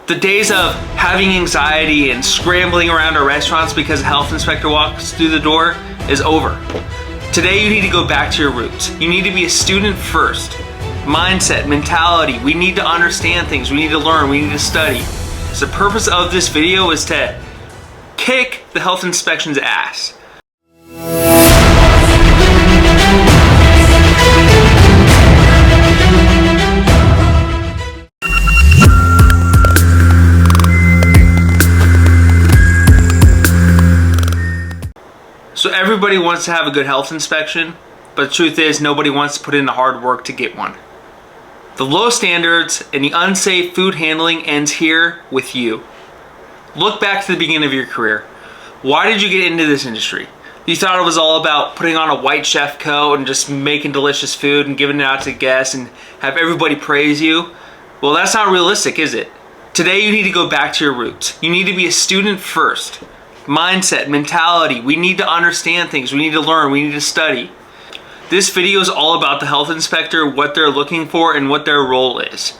The days of having anxiety and scrambling around our restaurants because a health inspector walks through the door is over. Today you need to go back to your roots. You need to be a student first. Mindset, mentality, we need to understand things, we need to learn, we need to study. So the purpose of this video is to kick the health inspection's ass. So everybody wants to have a good health inspection, but the truth is nobody wants to put in the hard work to get one. The low standards and the unsafe food handling ends here with you. Look back to the beginning of your career. Why did you get into this industry? You thought it was all about putting on a white chef coat and just making delicious food and giving it out to guests and have everybody praise you? Well, that's not realistic, is it? Today you need to go back to your roots. You need to be a student first. Mindset, mentality, we need to understand things, we need to learn, we need to study. This video is all about the health inspector, what they're looking for, and what their role is.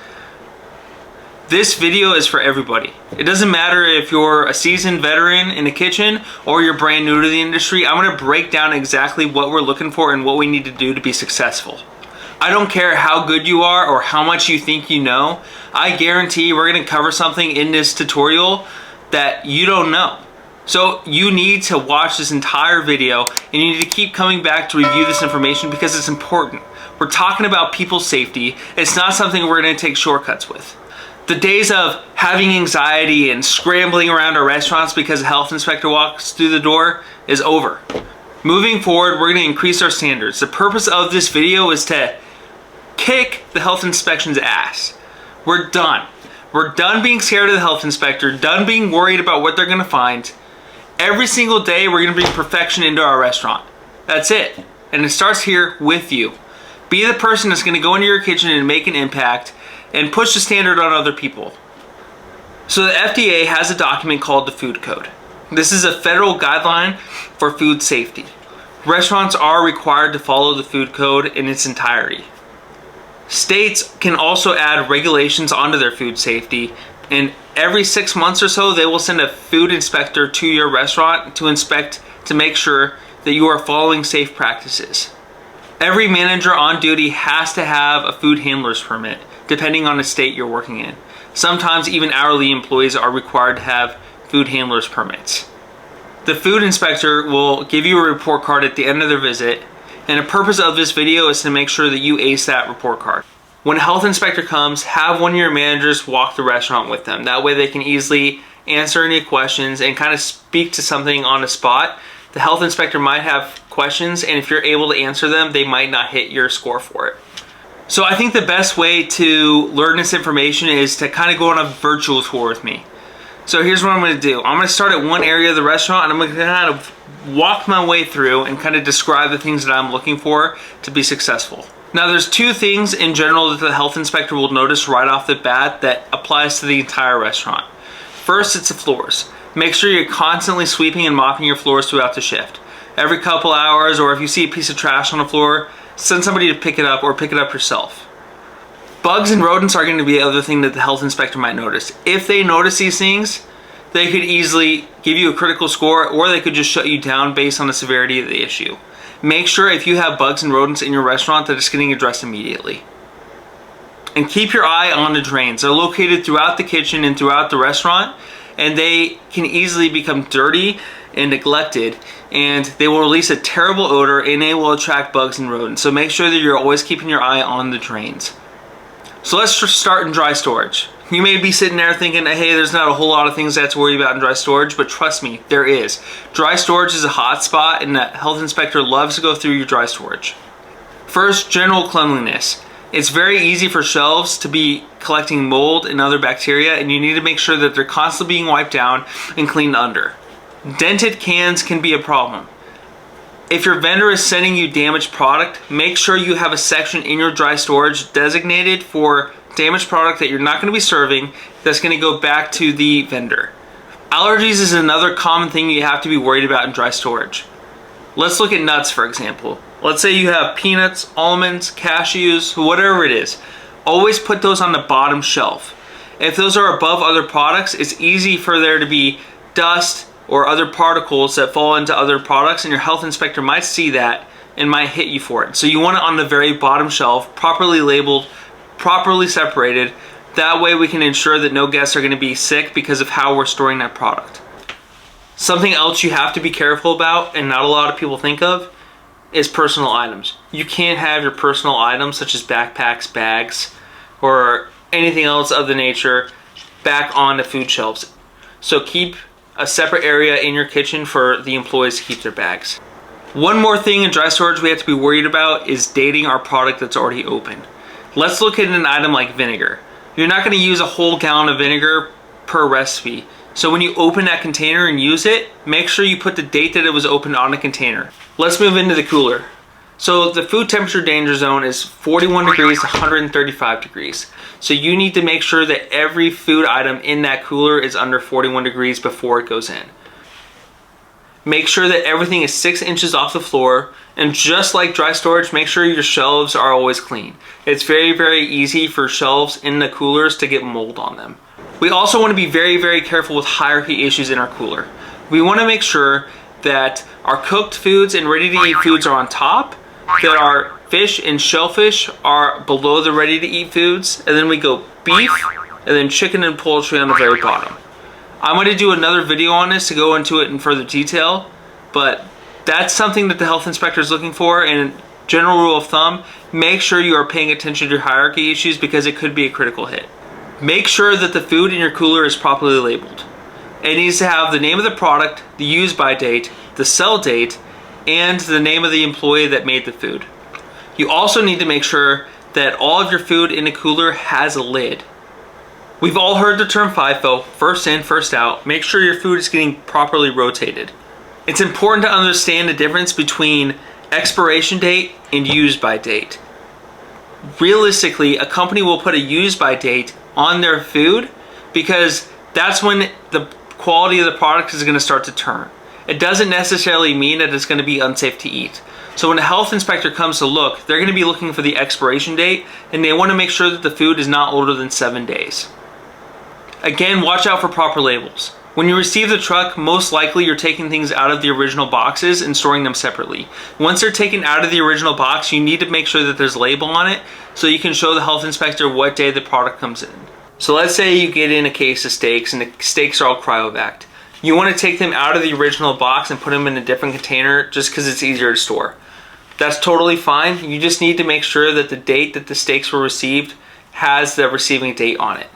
This video is for everybody. It doesn't matter if you're a seasoned veteran in the kitchen or you're brand new to the industry. I'm gonna break down exactly what we're looking for and what we need to do to be successful. I don't care how good you are or how much you think you know. I guarantee we're gonna cover something in this tutorial that you don't know. So you need to watch this entire video and you need to keep coming back to review this information because it's important. We're talking about people's safety. It's not something we're gonna take shortcuts with. The days of having anxiety and scrambling around our restaurants because a health inspector walks through the door is over. Moving forward, we're gonna increase our standards. The purpose of this video is to kick the health inspection's ass. We're done. We're done being scared of the health inspector, done being worried about what they're gonna find. Every single day, we're gonna bring perfection into our restaurant. That's it. And it starts here with you. Be the person that's gonna go into your kitchen and make an impact and push the standard on other people. So the FDA has a document called the Food Code. This is a federal guideline for food safety. Restaurants are required to follow the Food Code in its entirety. States can also add regulations onto their food safety, and every 6 months or so, they will send a food inspector to your restaurant to inspect to make sure that you are following safe practices. Every manager on duty has to have a food handler's permit, depending on the state you're working in. Sometimes even hourly employees are required to have food handler's permits. The food inspector will give you a report card at the end of their visit, and the purpose of this video is to make sure that you ace that report card. When a health inspector comes, have one of your managers walk the restaurant with them. That way they can easily answer any questions and kind of speak to something on the spot. The health inspector might have questions, and if you're able to answer them, they might not hit your score for it. So I think the best way to learn this information is to kind of go on a virtual tour with me. So here's what I'm gonna do. I'm gonna start at one area of the restaurant and I'm gonna kind of walk my way through and kind of describe the things that I'm looking for to be successful. Now there's two things in general that the health inspector will notice right off the bat that applies to the entire restaurant. First, it's the floors. Make sure you're constantly sweeping and mopping your floors throughout the shift. Every couple hours, or if you see a piece of trash on the floor, send somebody to pick it up or pick it up yourself. Bugs and rodents are going to be the other thing that the health inspector might notice. If they notice these things, they could easily give you a critical score, or they could just shut you down based on the severity of the issue. Make sure if you have bugs and rodents in your restaurant that it's getting addressed immediately. And keep your eye on the drains. They're located throughout the kitchen and throughout the restaurant, and they can easily become dirty and neglected, and they will release a terrible odor and they will attract bugs and rodents. So make sure that you're always keeping your eye on the drains. So let's just start in dry storage. You may be sitting there thinking, hey, there's not a whole lot of things I have to worry about in dry storage, but trust me, there is. Dry storage is a hot spot, and the health inspector loves to go through your dry storage. First, general cleanliness. It's very easy for shelves to be collecting mold and other bacteria, and you need to make sure that they're constantly being wiped down and cleaned under. Dented cans can be a problem. If your vendor is sending you damaged product, make sure you have a section in your dry storage designated for damaged product that you're not going to be serving that's going to go back to the vendor. Allergies is another common thing you have to be worried about in dry storage. Let's look at nuts, for example. Let's say you have peanuts, almonds, cashews, whatever it is. Always put those on the bottom shelf. If those are above other products, it's easy for there to be dust or other particles that fall into other products, and your health inspector might see that and might hit you for it. So you want it on the very bottom shelf, properly labeled, properly separated. That way we can ensure that no guests are going to be sick because of how we're storing that product. Something else you have to be careful about, and not a lot of people think of, is personal items. You can't have your personal items such as backpacks, bags, or anything else of the nature back on the food shelves. So keep a separate area in your kitchen for the employees to keep their bags. One more thing in dry storage we have to be worried about is dating our product that's already open. Let's look at an item like vinegar. You're not going to use a whole gallon of vinegar per recipe. So when you open that container and use it, make sure you put the date that it was opened on the container. Let's move into the cooler. So the food temperature danger zone is 41 degrees to 135 degrees. So you need to make sure that every food item in that cooler is under 41 degrees before it goes in. Make sure that everything is 6 inches off the floor, and just like dry storage, make sure your shelves are always clean. It's very, very easy for shelves in the coolers to get mold on them. We also want to be very, very careful with hierarchy issues in our cooler. We want to make sure that our cooked foods and ready-to-eat foods are on top, that our fish and shellfish are below the ready-to-eat foods, and then we go beef, and then chicken and poultry on the very bottom. I'm going to do another video on this to go into it in further detail, but that's something that the health inspector is looking for. And general rule of thumb, make sure you are paying attention to your hierarchy issues because it could be a critical hit. Make sure that the food in your cooler is properly labeled. It needs to have the name of the product, the use by date, the sell date, and the name of the employee that made the food. You also need to make sure that all of your food in a cooler has a lid. We've all heard the term FIFO, first in, first out. Make sure your food is getting properly rotated. It's important to understand the difference between expiration date and use by date. Realistically, a company will put a use by date on their food because that's when the quality of the product is going to start to turn. It doesn't necessarily mean that it's going to be unsafe to eat. So when a health inspector comes to look, they're going to be looking for the expiration date, and they want to make sure that the food is not older than 7 days. Again, watch out for proper labels. When you receive the truck, most likely you're taking things out of the original boxes and storing them separately. Once they're taken out of the original box, you need to make sure that there's a label on it so you can show the health inspector what day the product comes in. So let's say you get in a case of steaks and the steaks are all cryovac. You want to take them out of the original box and put them in a different container just because it's easier to store. That's totally fine. You just need to make sure that the date that the steaks were received has the receiving date on it.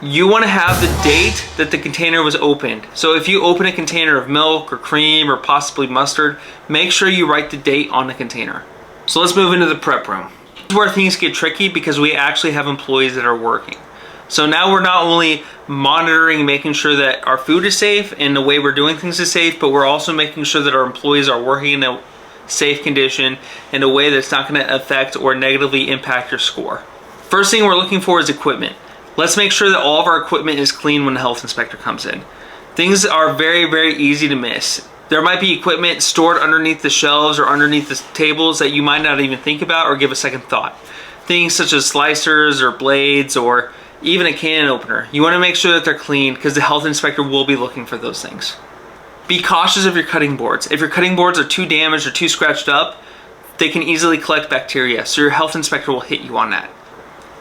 You want to have the date that the container was opened. So if you open a container of milk or cream or possibly mustard, make sure you write the date on the container. So let's move into the prep room. This is where things get tricky because we actually have employees that are working. So now we're not only monitoring, making sure that our food is safe and the way we're doing things is safe, but we're also making sure that our employees are working in a safe condition in a way that's not going to affect or negatively impact your score. First thing we're looking for is equipment. Let's make sure that all of our equipment is clean when the health inspector comes in. Things are very, very easy to miss. There might be equipment stored underneath the shelves or underneath the tables that you might not even think about or give a second thought. Things such as slicers or blades or even a can opener. You want to make sure that they're clean because the health inspector will be looking for those things. Be cautious of your cutting boards. If your cutting boards are too damaged or too scratched up, they can easily collect bacteria, so your health inspector will hit you on that.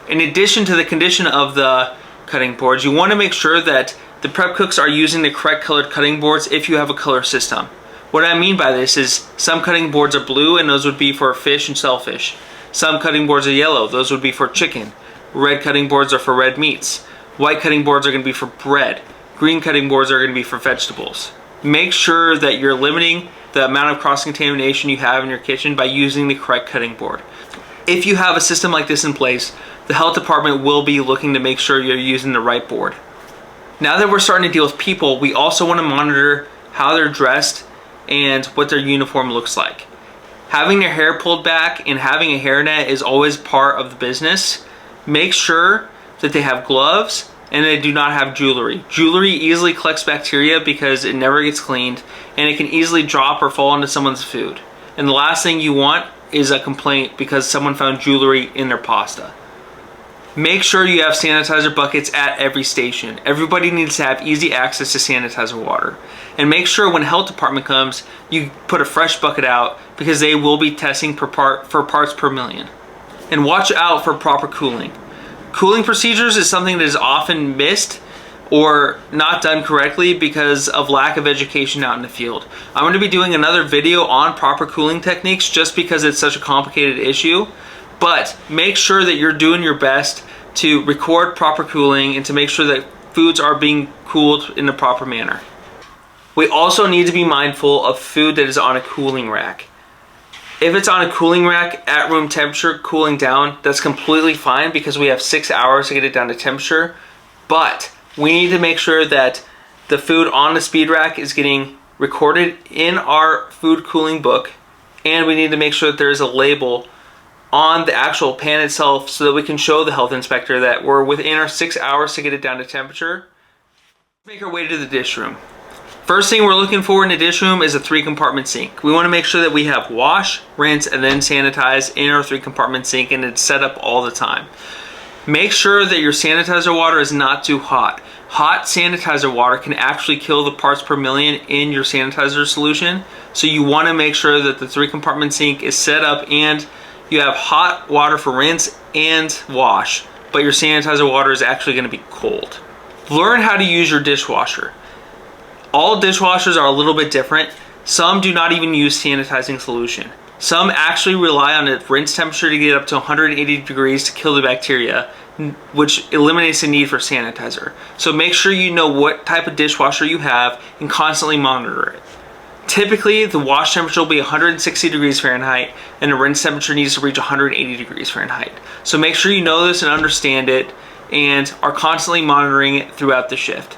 In addition to the condition of the cutting boards, you want to make sure that the prep cooks are using the correct colored cutting boards if you have a color system. What I mean by this is some cutting boards are blue and those would be for fish and shellfish. Some cutting boards are yellow, those would be for chicken. Red cutting boards are for red meats. White cutting boards are going to be for bread. Green cutting boards are going to be for vegetables. Make sure that you're limiting the amount of cross-contamination you have in your kitchen by using the correct cutting board. If you have a system like this in place, the health department will be looking to make sure you're using the right board. Now that we're starting to deal with people, we also want to monitor how they're dressed and what their uniform looks like. Having their hair pulled back and having a hairnet is always part of the business. Make sure that they have gloves and they do not have jewelry. Jewelry easily collects bacteria because it never gets cleaned and it can easily drop or fall into someone's food. And the last thing you want is a complaint because someone found jewelry in their pasta. Make sure you have sanitizer buckets at every station. Everybody needs to have easy access to sanitizer water. And make sure when health department comes, you put a fresh bucket out because they will be testing for parts per million. And watch out for proper cooling. Cooling procedures is something that is often missed or not done correctly because of lack of education out in the field. I'm going to be doing another video on proper cooling techniques just because it's such a complicated issue. But make sure that you're doing your best to record proper cooling and to make sure that foods are being cooled in the proper manner. We also need to be mindful of food that is on a cooling rack. If it's on a cooling rack at room temperature, cooling down, that's completely fine because we have 6 hours to get it down to temperature. But we need to make sure that the food on the speed rack is getting recorded in our food cooling book, and we need to make sure that there is a label on the actual pan itself so that we can show the health inspector that we're within our 6 hours to get it down to temperature. Make our way to the dish room. First thing we're looking for in the dish room is a 3-compartment sink. We want to make sure that we have wash, rinse, and then sanitize in our 3-compartment sink, and it's set up all the time. Make sure that your sanitizer water is not too hot. Hot sanitizer water can actually kill the parts per million in your sanitizer solution, so you want to make sure that the 3-compartment sink is set up and you have hot water for rinse and wash, but your sanitizer water is actually going to be cold. Learn how to use your dishwasher. All dishwashers are a little bit different. Some do not even use sanitizing solution. Some actually rely on a rinse temperature to get up to 180 degrees to kill the bacteria, which eliminates the need for sanitizer. So make sure you know what type of dishwasher you have and constantly monitor it. Typically, the wash temperature will be 160 degrees Fahrenheit and the rinse temperature needs to reach 180 degrees Fahrenheit. So make sure you know this and understand it and are constantly monitoring it throughout the shift.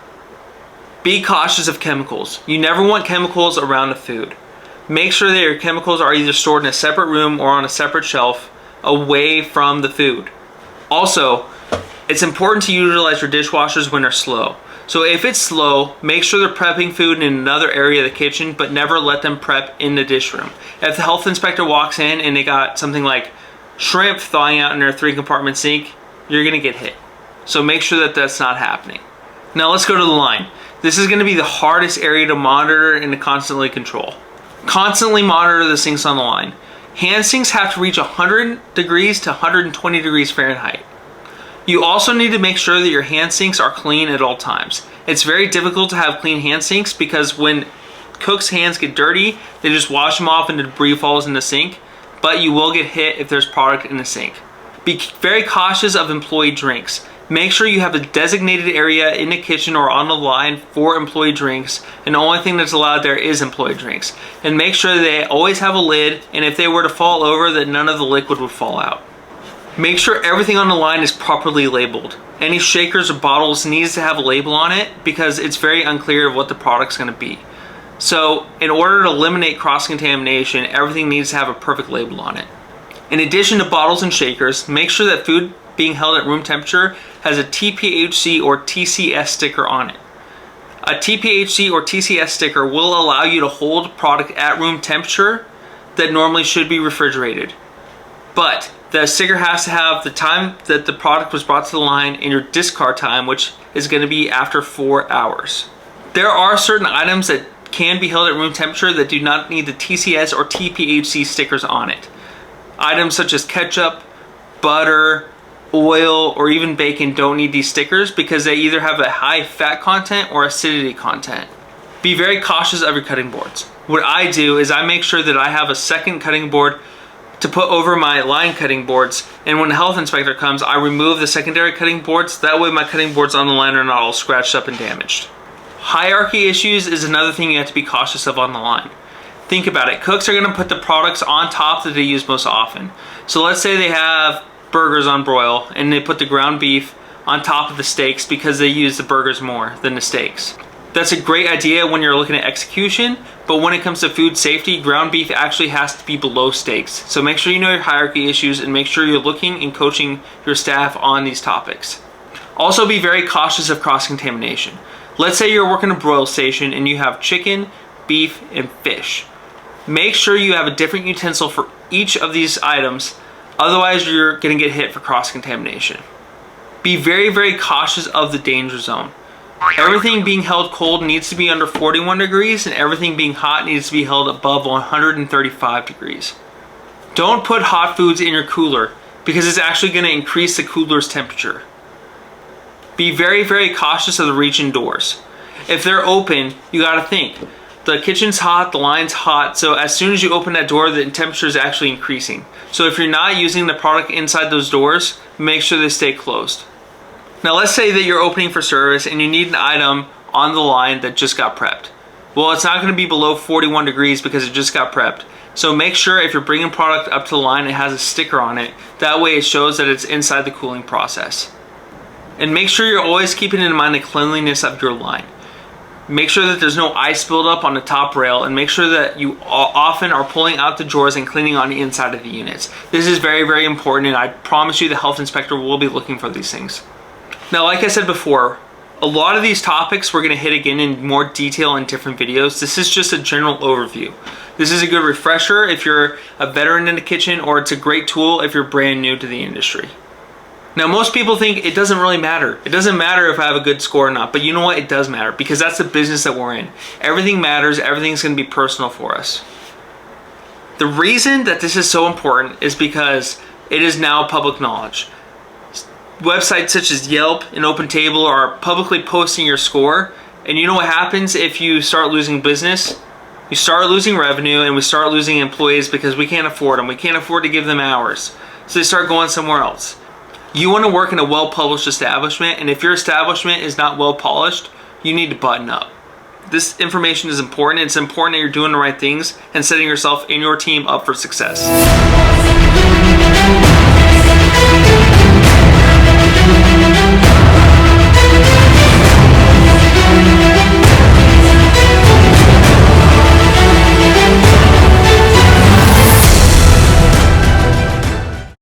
Be cautious of chemicals. You never want chemicals around the food. Make sure that your chemicals are either stored in a separate room or on a separate shelf away from the food. Also, it's important to utilize your dishwashers when they're slow. So if it's slow, make sure they're prepping food in another area of the kitchen, but never let them prep in the dish room. If the health inspector walks in and they got something like shrimp thawing out in their 3-compartment sink, you're gonna get hit. So make sure that that's not happening. Now let's go to the line. This is gonna be the hardest area to monitor and to constantly control. Constantly monitor the sinks on the line. Hand sinks have to reach 100 degrees to 120 degrees Fahrenheit. You also need to make sure that your hand sinks are clean at all times. It's very difficult to have clean hand sinks because when cooks' hands get dirty, they just wash them off and the debris falls in the sink, but you will get hit if there's product in the sink. Be very cautious of employee drinks. Make sure you have a designated area in the kitchen or on the line for employee drinks, and the only thing that's allowed there is employee drinks. And make sure they always have a lid, and if they were to fall over, that none of the liquid would fall out. Make sure everything on the line is properly labeled. Any shakers or bottles needs to have a label on it because it's very unclear of what the product's going to be. So in order to eliminate cross-contamination, everything needs to have a perfect label on it. In addition to bottles and shakers, make sure that food being held at room temperature has a TPHC or TCS sticker on it. A TPHC or TCS sticker will allow you to hold product at room temperature that normally should be refrigerated. But the sticker has to have the time that the product was brought to the line and your discard time, which is going to be after 4 hours. There are certain items that can be held at room temperature that do not need the TCS or TPHC stickers on it. Items such as ketchup, butter, oil, or even bacon don't need these stickers because they either have a high fat content or acidity content. Be very cautious of your cutting boards. What I do is I make sure that I have a second cutting board to put over my line cutting boards, and when the health inspector comes, I remove the secondary cutting boards. That way my cutting boards on the line are not all scratched up and damaged. Hierarchy issues is another thing you have to be cautious of on the line. Think about it. Cooks are going to put the products on top that they use most often. So let's say they have burgers on broil and they put the ground beef on top of the steaks because they use the burgers more than the steaks. That's a great idea when you're looking at execution, but when it comes to food safety, ground beef actually has to be below steaks. So make sure you know your hierarchy issues and make sure you're looking and coaching your staff on these topics. Also be very cautious of cross-contamination. Let's say you're working a broil station and you have chicken, beef, and fish. Make sure you have a different utensil for each of these items, otherwise you're going to get hit for cross-contamination. Be very, very cautious of the danger zone. Everything being held cold needs to be under 41 degrees, and everything being hot needs to be held above 135 degrees. Don't put hot foods in your cooler because it's actually going to increase the cooler's temperature. Be very, very cautious of the reach-in doors. If they're open, you got to think. The kitchen's hot, the line's hot, so as soon as you open that door, the temperature is actually increasing. So if you're not using the product inside those doors, make sure they stay closed. Now let's say that you're opening for service and you need an item on the line that just got prepped. Well, it's not going to be below 41 degrees because it just got prepped. So make sure if you're bringing product up to the line, it has a sticker on it. That way it shows that it's inside the cooling process. And make sure you're always keeping in mind the cleanliness of your line. Make sure that there's no ice buildup on the top rail, and make sure that you often are pulling out the drawers and cleaning on the inside of the units. This is very, very important, and I promise you the health inspector will be looking for these things. Now, like I said before, a lot of these topics we're going to hit again in more detail in different videos. This is just a general overview. This is a good refresher if you're a veteran in the kitchen, or it's a great tool if you're brand new to the industry. Now, most people think it doesn't really matter. It doesn't matter if I have a good score or not, but you know what? It does matter, because that's the business that we're in. Everything matters. Everything's going to be personal for us. The reason that this is so important is because it is now public knowledge. Websites such as Yelp and OpenTable are publicly posting your score, and you know what happens if you start losing business? You start losing revenue, and we start losing employees because we can't afford them. We can't afford to give them hours, so they start going somewhere else. You want to work in a well-published establishment, and if your establishment is not well-polished, you need to button up. This information is important. It's important that you're doing the right things and setting yourself and your team up for success.